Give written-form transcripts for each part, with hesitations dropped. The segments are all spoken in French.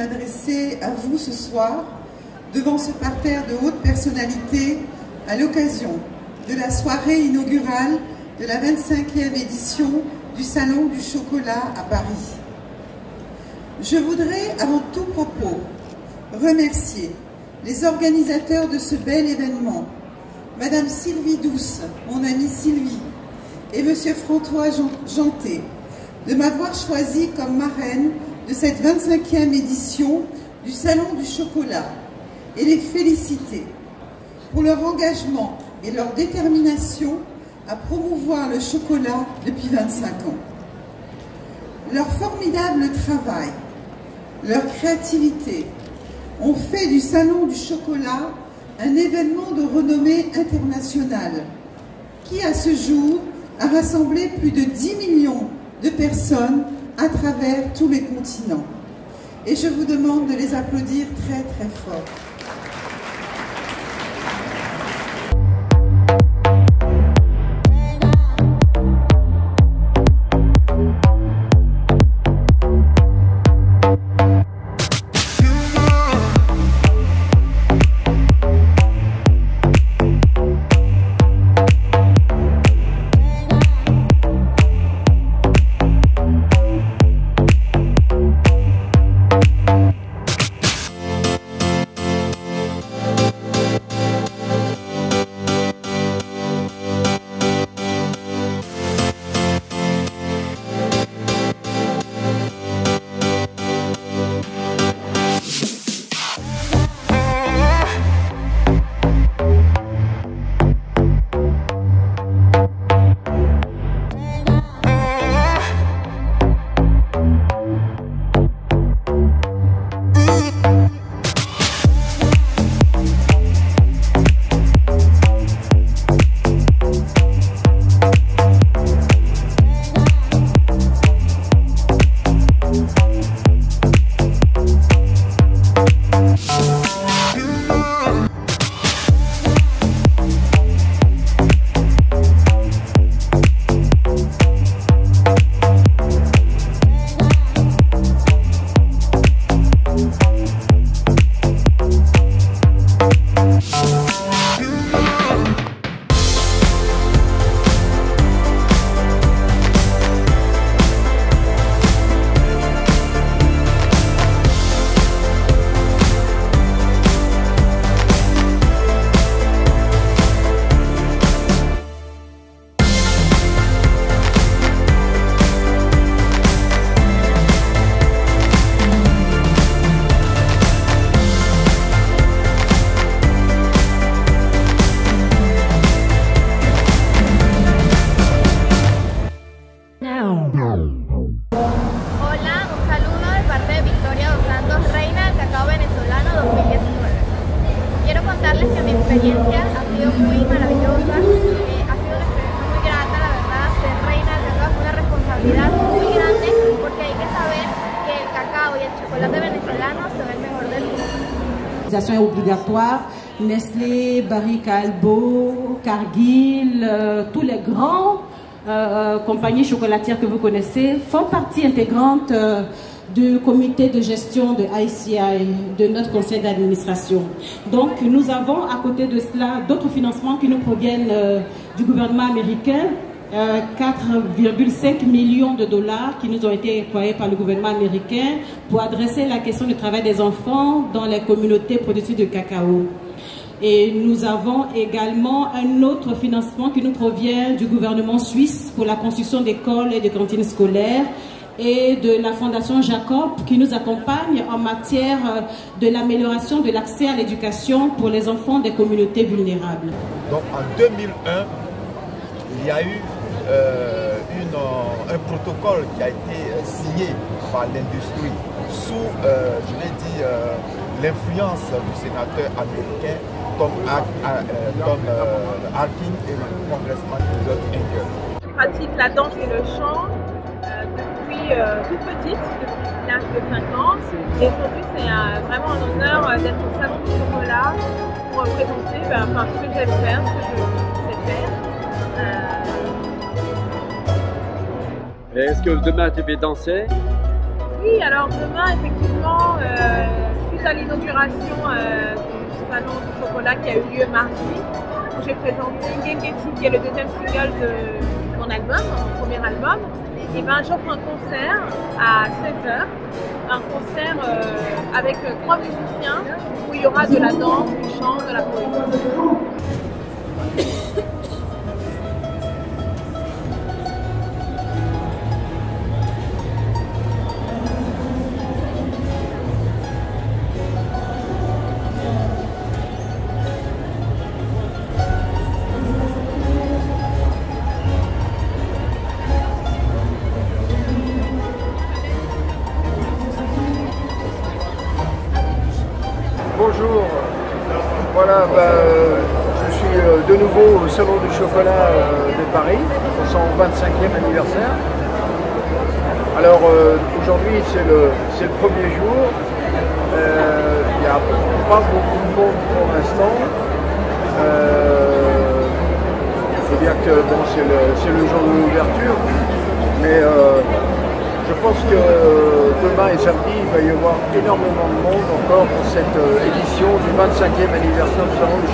m'adresser à vous ce soir, devant ce parterre de hautes personnalités, à l'occasion de la soirée inaugurale de la 25e édition du Salon du Chocolat à Paris. Je voudrais, avant tout propos, remercier les organisateurs de ce bel événement, Madame Sylvie Douce, mon amie Sylvie, et Monsieur François Janté, de m'avoir choisi comme marraine de cette 25e édition du Salon du Chocolat, et les féliciter pour leur engagement et leur détermination à promouvoir le chocolat depuis 25 ans. Leur formidable travail, leur créativité ont fait du Salon du Chocolat un événement de renommée internationale qui, à ce jour, a rassemblé plus de 10 millions de personnes à travers tous les continents. Et je vous demande de les applaudir très très fort. Ha sido muy maravillosa, ha sido una experiencia muy grata, la verdad. Ser reina del cacao es una responsabilidad muy grande porque hay que saber que el cacao y el chocolate venezolano son el mejor del mundo. L'utilisation est obligatoire. Nestlé, Barrick Albo, Cargill, tous les grands compagnies chocolatières que vous connaissez font partie intégrante du comité de gestion de ICI, de notre conseil d'administration. Donc nous avons à côté de cela d'autres financements qui nous proviennent du gouvernement américain, 4,5 millions de dollars qui nous ont été octroyés par le gouvernement américain pour adresser la question du travail des enfants dans les communautés productrices de cacao. Et nous avons également un autre financement qui nous provient du gouvernement suisse pour la construction d'écoles et de cantines scolaires et de la Fondation Jacob qui nous accompagne en matière de l'amélioration de l'accès à l'éducation pour les enfants des communautés vulnérables. Donc en 2001, il y a eu un protocole qui a été signé par l'industrie sous, je l'ai dit, l'influence du sénateur américain Tom Harkin et le congressman Joseph Engel. Je pratique la danse et le chant depuis toute petite, depuis l'âge de 5 ans. Et aujourd'hui, c'est vraiment un honneur d'être au Salon du Chocolat pour présenter ce que j'aime faire, ce que je sais faire. Est-ce que demain tu vais danser? Oui, Oui, alors demain, effectivement, suite à l'inauguration du salon du chocolat qui a eu lieu mardi, j'ai présenté Ngengeti, qui est le deuxième single de mon album, mon premier album. Et ben, j'offre un concert à 16h, un concert avec 3 musiciens où il y aura de la danse, du chant, de la poésie. Bonjour, voilà, je suis de nouveau au Salon du Chocolat de Paris, pour son 25e anniversaire. Alors aujourd'hui c'est le premier jour, il n'y a pas beaucoup de monde pour l'instant. Il faut dire que bon, c'est le jour de l'ouverture, mais je pense que demain et samedi, il va y avoir énormément de monde encore pour cette édition du 25e anniversaire du Salon du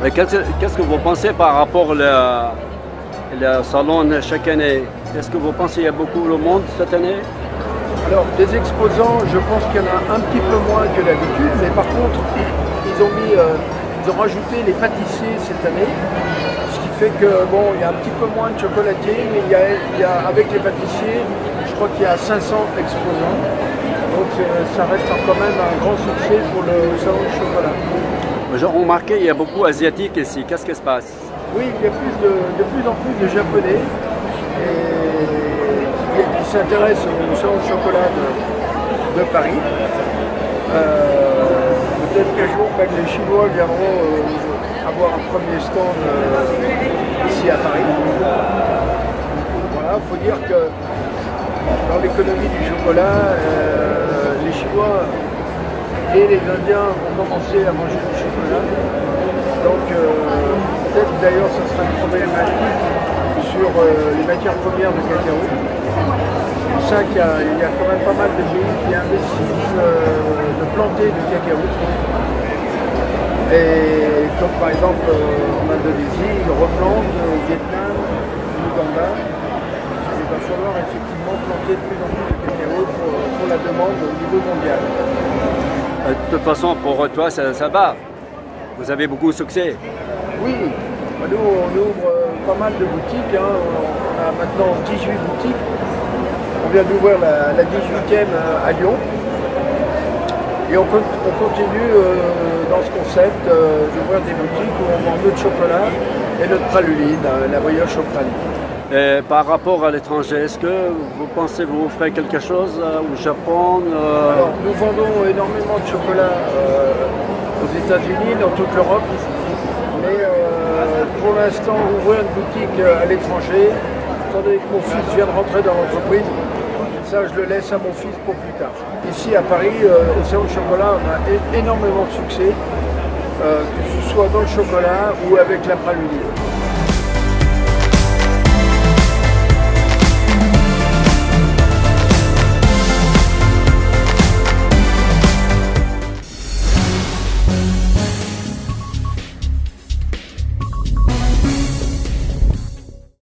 Chocolat. Qu'est-ce que vous pensez par rapport au salon chaque année? Est-ce que vous pensez qu'il y a beaucoup de monde cette année? Alors, des exposants, je pense qu'il y en a un petit peu moins que d'habitude, mais par contre, ils ont rajouté les pâtissiers cette année. Ce qui fait que bon, il y a un petit peu moins de chocolatiers, mais il y a avec les pâtissiers, je crois qu'il y a 500 exposants. Donc ça reste quand même un grand succès pour le salon du chocolat. J'ai remarqué qu'il y a beaucoup d'Asiatiques ici. Qu'est-ce qui se passe? Oui, il y a de plus en plus de Japonais qui s'intéressent au salon du chocolat de Paris. Peut-être qu'un jour, les Chinois viendront avoir un premier stand ici à Paris. Voilà, il faut dire que dans l'économie du chocolat, les Chinois et les Indiens vont commencer à manger du chocolat. Donc peut-être d'ailleurs ce sera une problématique sur les matières premières de cacao. C'est pour ça qu'il y a quand même pas mal de pays qui investissent de planter du cacao. Et comme par exemple en Indonésie, ils replantent, au Vietnam, en Ouganda. Il va falloir effectivement planter de plus en plus de cacao pour la demande au niveau mondial. De toute façon, pour toi, ça va. Vous avez beaucoup de succès. Oui, nous on ouvre pas mal de boutiques. Hein. On a maintenant 18 boutiques. On vient d'ouvrir la 18e à Lyon. Et on continue dans ce concept d'ouvrir des boutiques où on vend notre chocolat et notre praluline, la brioche au praline. Et par rapport à l'étranger, est-ce que vous pensez que vous ferez quelque chose au Japon? Alors, nous vendons énormément de chocolat aux États-Unis, dans toute l'Europe. Mais pour l'instant, ouvrir une boutique à l'étranger, étant donné que mon fils vient de rentrer dans l'entreprise, ça je le laisse à mon fils pour plus tard. Ici à Paris, au Salon du Chocolat, on a énormément de succès, que ce soit dans le chocolat ou avec la praluline.